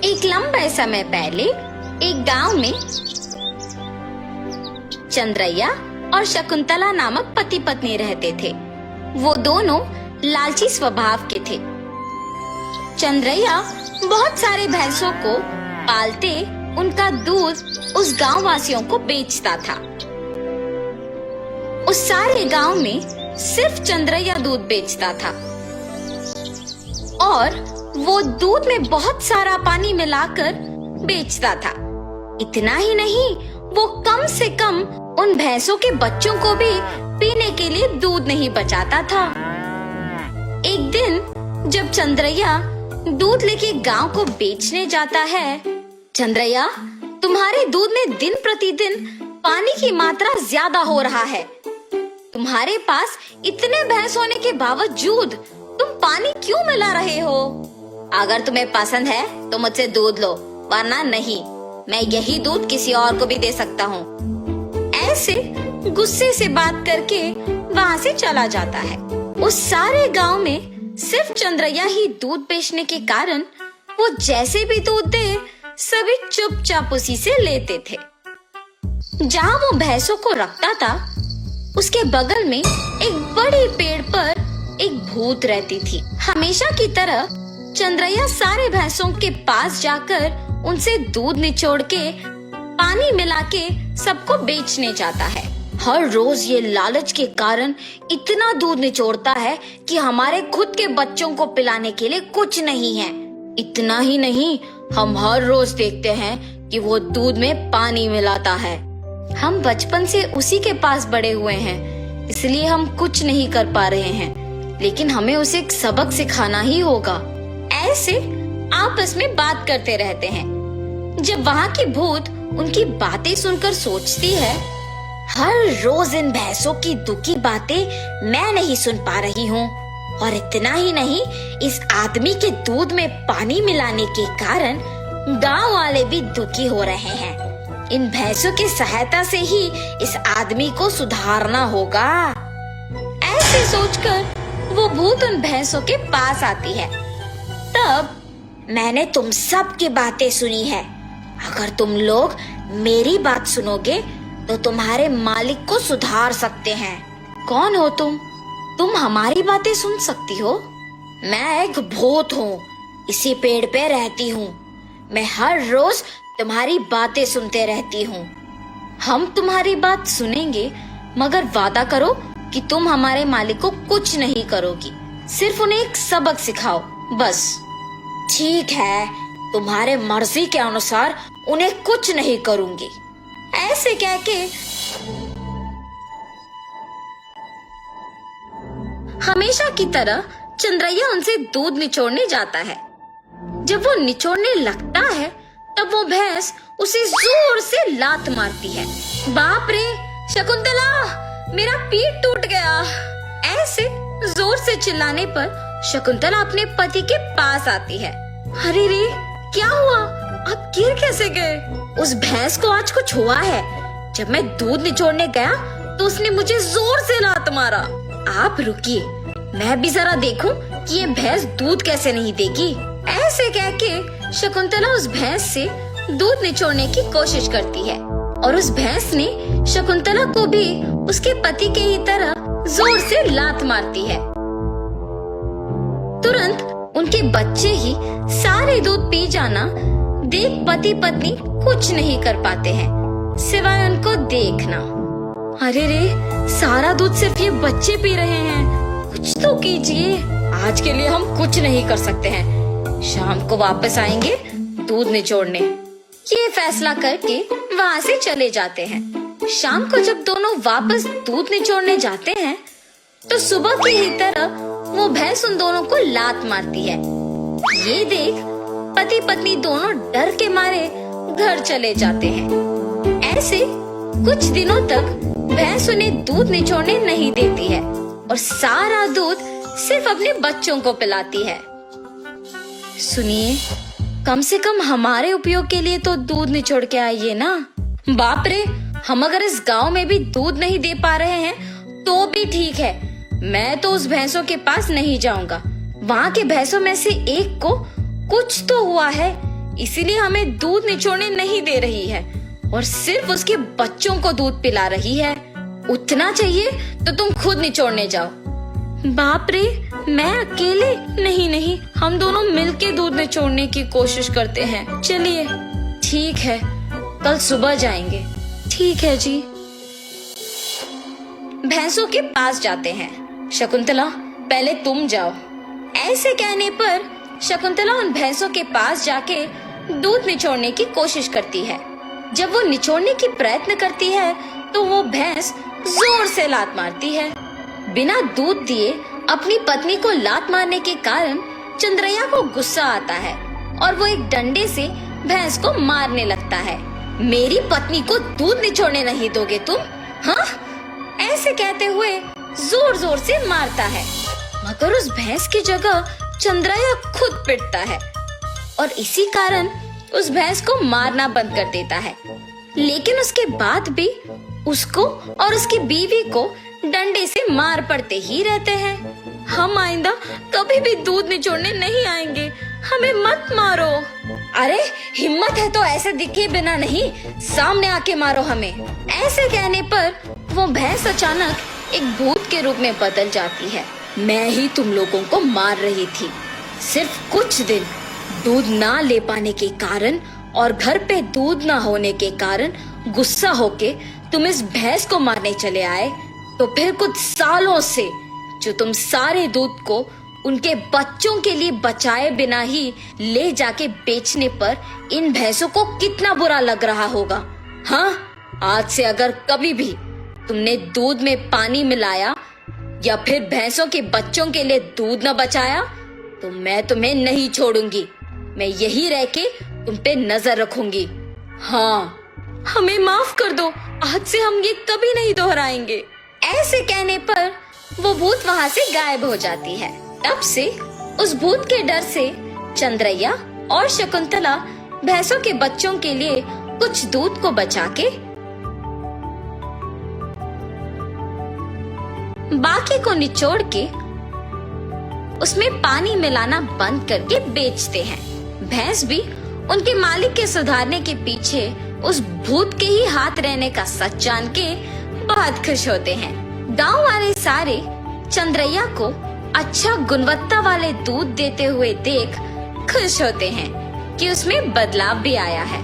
एक लंबे समय पहले एक गांव में चंद्रैया और शकुंतला नामक पति पत्नी रहते थे। वो दोनों लालची स्वभाव के थे। चंद्रैया बहुत सारे भैंसों को पालते उनका दूध उस गांव वासियों को बेचता था। उस सारे गांव में सिर्फ चंद्रैया दूध बेचता था और वो दूध में बहुत सारा पानी मिलाकर बेचता था। इतना ही नहीं, वो कम से कम उन भैंसों के बच्चों को भी पीने के लिए दूध नहीं बचाता था। एक दिन जब चंद्रैया दूध लेके गांव को बेचने जाता है, चंद्रैया, तुम्हारे दूध में दिन प्रतिदिन पानी की मात्रा ज्यादा हो रहा है। तुम्हारे पास इतने भैंस होने के बावजूद तुम पानी क्यों मिला रहे हो? अगर तुम्हें पसंद है तो मुझसे दूध लो, वरना नहीं। मैं यही दूध किसी और को भी दे सकता हूँ। ऐसे गुस्से से बात करके वहाँ से चला जाता है। उस सारे गांव में सिर्फ चंद्रैया ही दूध बेचने के कारण वो जैसे भी दूध दे सभी चुपचाप उसी से लेते थे। जहाँ वो भैंसों को रखता था उसके बगल में एक बड़े पेड़ पर एक भूत रहती थी। हमेशा की तरह चंद्रैया सारे भैंसों के पास जाकर उनसे दूध निचोड़ के पानी मिला के सबको बेचने जाता है। हर रोज ये लालच के कारण इतना दूध निचोड़ता है कि हमारे खुद के बच्चों को पिलाने के लिए कुछ नहीं है। इतना ही नहीं, हम हर रोज देखते हैं कि वो दूध में पानी मिलाता है। हम बचपन से उसी के पास बड़े हुए हैं, इसलिए हम कुछ नहीं कर पा रहे हैं, लेकिन हमें उसे एक सबक सिखाना ही होगा। ऐसे आपस में बात करते रहते हैं। जब वहाँ की भूत उनकी बातें सुनकर सोचती है, हर रोज इन भैंसों की दुखी बातें मैं नहीं सुन पा रही हूँ, और इतना ही नहीं, इस आदमी के दूध में पानी मिलाने के कारण गांव वाले भी दुखी हो रहे हैं। इन भैंसों की सहायता से ही इस आदमी को सुधारना होगा। ऐसे सोचकर वो भूत उन भैंसों के पास आती है। तब मैंने तुम सब की बातें सुनी है। अगर तुम लोग मेरी बात सुनोगे तो तुम्हारे मालिक को सुधार सकते हैं। कौन हो तुम? तुम हमारी बातें सुन सकती हो? मैं एक भूत हूँ, इसी पेड़ पे रहती हूँ। मैं हर रोज तुम्हारी बातें सुनते रहती हूँ। हम तुम्हारी बात सुनेंगे, मगर वादा करो कि तुम हमारे मालिक को कुछ नहीं करोगी, सिर्फ उन्हें एक सबक सिखाओ, बस। ठीक है, तुम्हारे मर्जी के अनुसार उन्हें कुछ नहीं करूंगी। ऐसे कह के हमेशा की तरह चंद्रैया उनसे दूध निचोड़ने जाता है। जब वो निचोड़ने लगता है तब वो भैंस उसे जोर से लात मारती है। बाप रे शकुंतला, मेरा पीठ टूट गया। ऐसे जोर से चिल्लाने पर शकुंतला अपने पति के पास आती है। अरे रे, क्या हुआ? आप गिर कैसे गए? उस भैंस को आज कुछ हुआ है। जब मैं दूध निचोड़ने गया तो उसने मुझे जोर से लात मारा। आप रुकिए, मैं भी जरा देखूं कि ये भैंस दूध कैसे नहीं देगी। ऐसे कह के शकुंतला उस भैंस से दूध निचोड़ने की कोशिश करती है और उस भैंस ने शकुंतला को भी उसके पति के ही तरह जोर से लात मारती है। तुरंत उनके बच्चे ही सारे दूध पी जाना देख पति पत्नी कुछ नहीं कर पाते हैं सिवाय उनको देखना। अरे रे, सारा दूध सिर्फ ये बच्चे पी रहे हैं, कुछ तो कीजिए। आज के लिए हम कुछ नहीं कर सकते हैं, शाम को वापस आएंगे दूध निचोड़ने। ये फैसला करके वहाँ से चले जाते हैं। शाम को जब दोनों वापस दूध निचोड़ने जाते हैं तो सुबह की ही तरह वो भैंस उन दोनों को लात मारती है। ये देख पति पत्नी दोनों डर के मारे घर चले जाते हैं। ऐसे कुछ दिनों तक भैंस उन्हें दूध निचोड़ने नहीं देती है और सारा दूध सिर्फ अपने बच्चों को पिलाती है। सुनिए, कम से कम हमारे उपयोग के लिए तो दूध निचोड़ के आइए ना। बाप रे, हम अगर इस गांव में भी दूध नहीं दे पा रहे हैं तो भी ठीक है, मैं तो उस भैंसों के पास नहीं जाऊंगा। वहाँ के भैंसों में से एक को कुछ तो हुआ है, इसीलिए हमें दूध निचोड़ने नहीं दे रही है और सिर्फ उसके बच्चों को दूध पिला रही है। उतना चाहिए तो तुम खुद निचोड़ने जाओ। बाप रे, मैं अकेले? नहीं नहीं, हम दोनों मिलके दूध निचोड़ने की कोशिश करते हैं। चलिए। ठीक है, कल सुबह जाएंगे। ठीक है जी। भैंसों के पास जाते हैं। शकुंतला, पहले तुम जाओ। ऐसे कहने पर शकुंतला उन भैंसों के पास जाके दूध निचोड़ने की कोशिश करती है। जब वो निचोड़ने की प्रयत्न करती है तो वो भैंस जोर से लात मारती है। बिना दूध दिए अपनी पत्नी को लात मारने के कारण चंद्रैया को गुस्सा आता है और वो एक डंडे से भैंस को मारने लगता है। मेरी पत्नी को दूध निचोड़ने नहीं दोगे तुम? हाँ? ऐसे कहते हुए जोर जोर से मारता है, मगर उस भैंस की जगह चंद्रैया खुद पिटता है और इसी कारण उस भैंस को मारना बंद कर देता है। लेकिन उसके बाद भी उसको और उसकी बीवी को डंडे से मार पड़ते ही रहते हैं। हम आइंदा कभी भी दूध निचोड़ने नहीं आएंगे, हमें मत मारो। अरे हिम्मत है तो ऐसे दिखे बिना नहीं, सामने आके मारो हमें। ऐसे कहने पर वो भैंस अचानक एक भूत के रूप में बदल जाती है। मैं ही तुम लोगों को मार रही थी। सिर्फ कुछ दिन दूध ना ले पाने के कारण और घर पे दूध ना होने के कारण गुस्सा होके तुम इस भैंस को मारने चले आए, तो फिर कुछ सालों से जो तुम सारे दूध को उनके बच्चों के लिए बचाए बिना ही ले जाके बेचने पर इन भैंसों को कितना बुरा लग रहा होगा। हाँ, आज से अगर कभी भी तुमने दूध में पानी मिलाया या फिर भैंसों के बच्चों के लिए दूध न बचाया तो मैं तुम्हें नहीं छोड़ूंगी। मैं यही रह के तुम पे नजर रखूंगी। हाँ, हमें माफ कर दो, आज से हम ये कभी नहीं दोहराएंगे। ऐसे कहने पर वो भूत वहाँ से गायब हो जाती है। तब से उस भूत के डर से चंद्रैया और शकुंतला भैंसों के बच्चों के लिए कुछ दूध को बचा के बाकी को निचोड़ के उसमें पानी मिलाना बंद करके बेचते हैं। भैंस भी उनके मालिक के सुधारने के पीछे उस भूत के ही हाथ रहने का सच जान के बहुत खुश होते हैं। गांव वाले सारे चंद्रैया को अच्छा गुणवत्ता वाले दूध देते हुए देख खुश होते हैं कि उसमें बदलाव भी आया है।